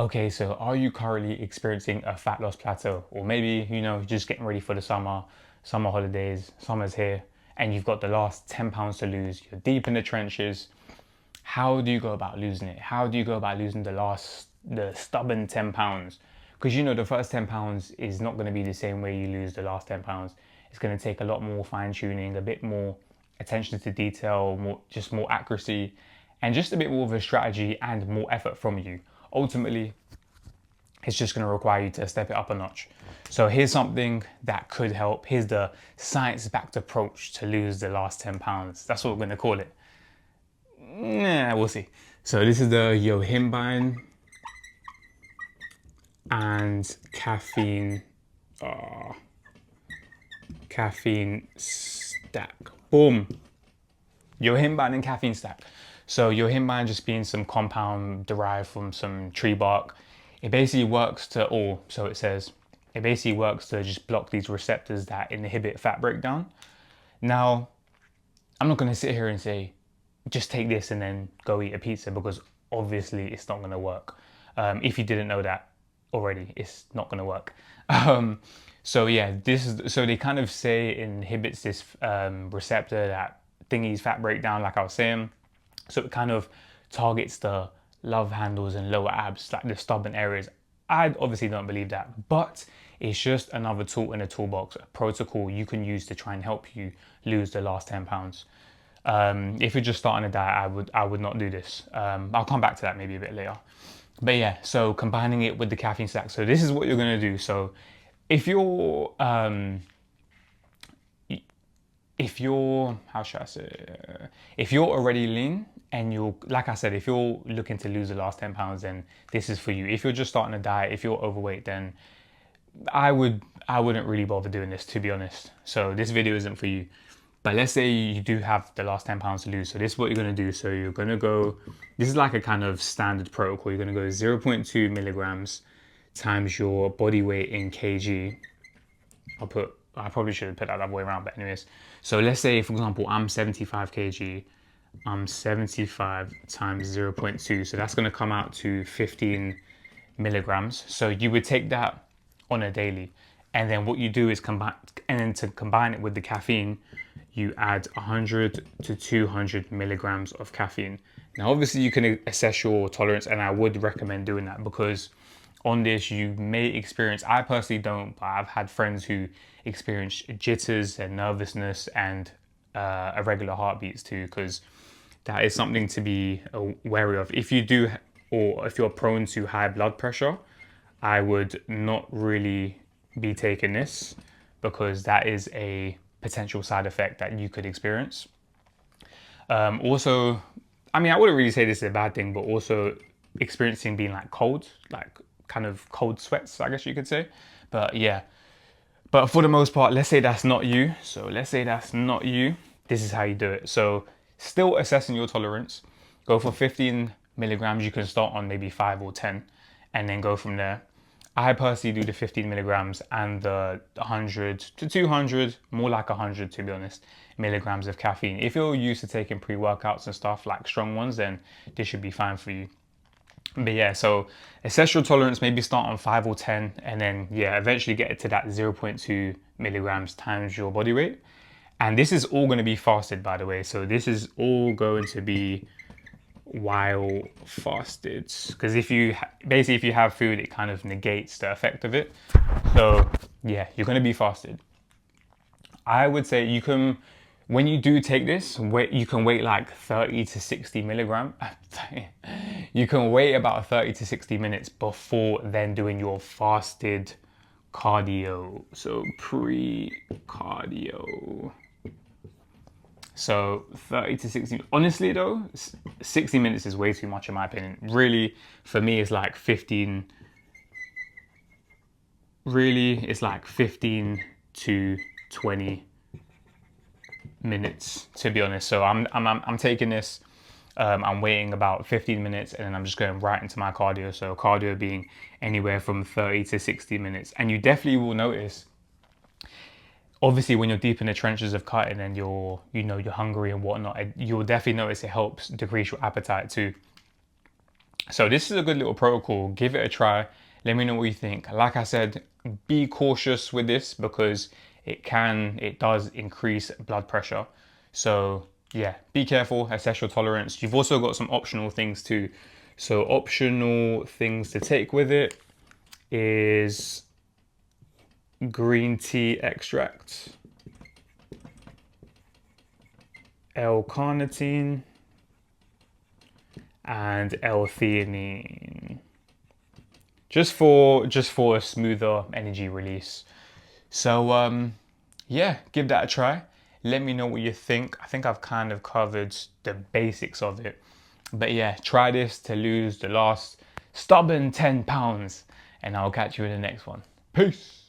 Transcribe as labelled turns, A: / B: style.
A: Okay, so are you currently experiencing a fat loss plateau? Or maybe, just getting ready for the summer holidays, summer's here, and you've got the last 10 pounds to lose. You're deep in the trenches. How do you go about losing it? How do you go about losing the stubborn 10 pounds? Because the first 10 pounds is not going to be the same way you lose the last 10 pounds. It's going to take a lot more fine tuning, a bit more attention to detail, more accuracy, and just a bit more of a strategy and more effort from you. Ultimately, it's just going to require you to step it up a notch. So here's something that could help. Here's the science-backed approach to lose the last 10 pounds. That's what we're going to call it. Nah, we'll see. So this is the yohimbine and caffeine stack. Boom. Yohimbine and caffeine stack. So yohimbine just being some compound derived from some tree bark. It basically works to, or so it says, it basically works to just block these receptors that inhibit fat breakdown. Now, I'm not going to sit here and say, just take this and then go eat a pizza, because obviously it's not going to work. If you didn't know that already, it's not going to work. So yeah, so they kind of say it inhibits this receptor that thingies fat breakdown, like I was saying. So it kind of targets the love handles and lower abs, like the stubborn areas. I obviously don't believe that, but it's just another tool in a toolbox, a protocol you can use to try and help you lose the last 10 pounds. If you're just starting a diet, I would not do this. I'll come back to that maybe a bit later. But yeah, so combining it with the caffeine stack. So this is what you're gonna do. So if you're how should I say if you're already lean and you're, like I said, if you're looking to lose the last 10 pounds, then this is for you. If you're just starting a diet, if you're overweight, then I wouldn't really bother doing this, to be honest. So this video isn't for you. But let's say you do have the last 10 pounds to lose. So this is what you're gonna do. So you're gonna go, this is like a kind of standard protocol. You're gonna go 0.2 milligrams times your body weight in kg. I probably should have put that the other way around, but anyways. So let's say, for example, I'm 75 kg. I'm 75 times 0.2. So that's gonna come out to 15 milligrams. So you would take that on a daily. And then what you do is to combine it with the caffeine, you add 100 to 200 milligrams of caffeine. Now, obviously you can assess your tolerance, and I would recommend doing that, because on this you may experience, I personally don't, but I've had friends who experience jitters and nervousness and irregular heartbeats too, because that is something to be wary of. If you do, or if you're prone to high blood pressure, I would not really be taking this, because that is a potential side effect that you could experience. Also, I mean, I wouldn't really say this is a bad thing, but also experiencing being like cold, like kind of cold sweats, I guess you could say. But yeah, but for the most part, let's say that's not you. So let's say that's not you. This is how you do it. So still assessing your tolerance, go for 15 milligrams. You can start on maybe 5 or 10 and then go from there. I personally do the 15 milligrams and the 100 to 200, more like 100 to be honest, milligrams of caffeine. If you're used to taking pre-workouts and stuff, like strong ones, then this should be fine for you. But yeah, so assess your tolerance, maybe start on 5 or 10, and then yeah, eventually get it to that 0.2 milligrams times your body weight. And this is all going to be fasted, by the way. So this is all going to be while fasted, because if you have food, it kind of negates the effect of it. So yeah, you're going to be fasted. I would say you can, when you do take this, you can wait like 30 to 60 milligram. You can wait about 30 to 60 minutes before then doing your fasted cardio. So pre-cardio. So 30 to 60, honestly though, 60 minutes is way too much in my opinion. Really, for me, it's like 15, really, it's like 15 to 20 minutes, to be honest. So I'm taking this, I'm waiting about 15 minutes and then I'm just going right into my cardio. So cardio being anywhere from 30 to 60 minutes. And you definitely will notice, obviously when you're deep in the trenches of cutting and you're hungry and whatnot, you'll definitely notice it helps decrease your appetite too. So this is a good little protocol. Give it a try. Let me know what you think. Like I said, be cautious with this because it does increase blood pressure. So yeah, be careful, assess your tolerance. You've also got some optional things too. So optional things to take with it is green tea extract, L-carnitine, and L-theanine. Just for a smoother energy release. So yeah, give that a try. Let me know what you think. I think I've kind of covered the basics of it. But yeah, try this to lose the last stubborn 10 pounds, and I'll catch you in the next one. Peace.